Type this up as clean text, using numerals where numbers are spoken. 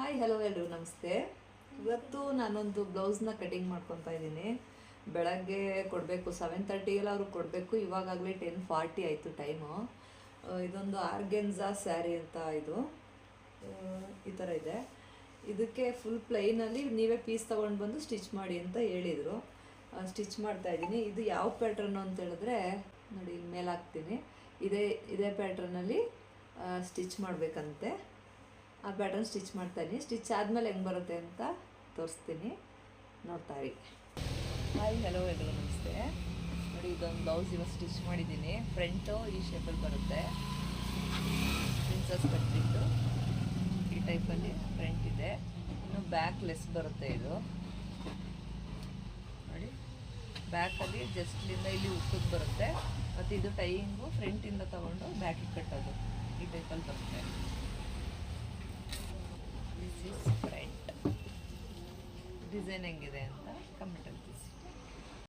Hi hello ಎಲ್ಲರೂ ನಮಸ್ತೆ. ಇವತ್ತು ನಾನೊಂದು ಬ್ಲೌಸ್ನ ಕಟಿಂಗ್ ಮಾಡ್ಕೊತಾ ಇದ್ದೀನಿ. ಬೆಳಗ್ಗೆ ಕೊಡಬೇಕು 7:30 ಅವ್ರಿಗೆ ಕೊಡಬೇಕು. ಇವಾಗಲೇ 10:40 ಆಯಿತು ಟೈಮು. ಇದೊಂದು ಆರ್ಗೆನ್ಜಾ ಸ್ಯಾರಿ ಅಂತ ಇದು ಈ ಥರ ಇದೆ. ಇದಕ್ಕೆ ಫುಲ್ ಪ್ಲೈನಲ್ಲಿ ನೀವೇ ಪೀಸ್ ತೊಗೊಂಡು ಬಂದು ಸ್ಟಿಚ್ ಮಾಡಿ ಅಂತ ಹೇಳಿದರು. ಸ್ಟಿಚ್ ಮಾಡ್ತಾಯಿದ್ದೀನಿ. ಇದು ಯಾವ ಪ್ಯಾಟ್ರನ್ನು ಅಂತ ಹೇಳಿದ್ರೆ ನೋಡಿ, ಮೇಲೆ ಹಾಕ್ತೀನಿ. ಇದೇ ಪ್ಯಾಟ್ರನಲ್ಲಿ ಸ್ಟಿಚ್ ಮಾಡಬೇಕಂತೆ. ಆ ಪ್ಯಾಟರ್ನ್ ಸ್ಟಿಚ್ ಮಾಡ್ತಾಯಿದ್ದೀನಿ. ಸ್ಟಿಚ್ ಆದಮೇಲೆ ಹೆಂಗೆ ಬರುತ್ತೆ ಅಂತ ತೋರಿಸ್ತೀನಿ, ನೋಡ್ತಾ ಇರಿ. ಹಾಯ್ ಹಲೋ ಎಲ್ಲರೂ ನಮಸ್ತೆ. ನೋಡಿ, ಇದೊಂದು ಬ್ಲೌಸ್ ಇವಾಗ ಸ್ಟಿಚ್ ಮಾಡಿದ್ದೀನಿ. ಫ್ರಂಟು ಈ ಶೇಪಲ್ಲಿ ಬರುತ್ತೆ, ಪ್ರಿನ್ಸಸ್ ಕಟ್ಬಿಟ್ಟು ಈ ಟೈಪಲ್ಲಿ ಫ್ರಂಟ್ ಇದೆ. ಇನ್ನು ಬ್ಯಾಕ್ ಲೆಸ್ ಬರುತ್ತೆ. ಇದು ನೋಡಿ, ಬ್ಯಾಕಲ್ಲಿ ಜಸ್ಟ್ಲಿಂದ ಇಲ್ಲಿ ಉಕ್ಕುದು ಬರುತ್ತೆ. ಮತ್ತು ಇದು ಟೈಯಿಂಗು ಫ್ರಂಟಿಂದ ತೊಗೊಂಡು ಬ್ಯಾಕಿಗೆ ಕಟ್ಟೋದು ಈ ಟೈಪಲ್ಲಿ ಬರುತ್ತೆ. ದಿಸ್ ಈಸ್ ಫ್ರಂಟ್ ಡಿಸೈನ್ ಹೆಂಗಿದೆ ಅಂತ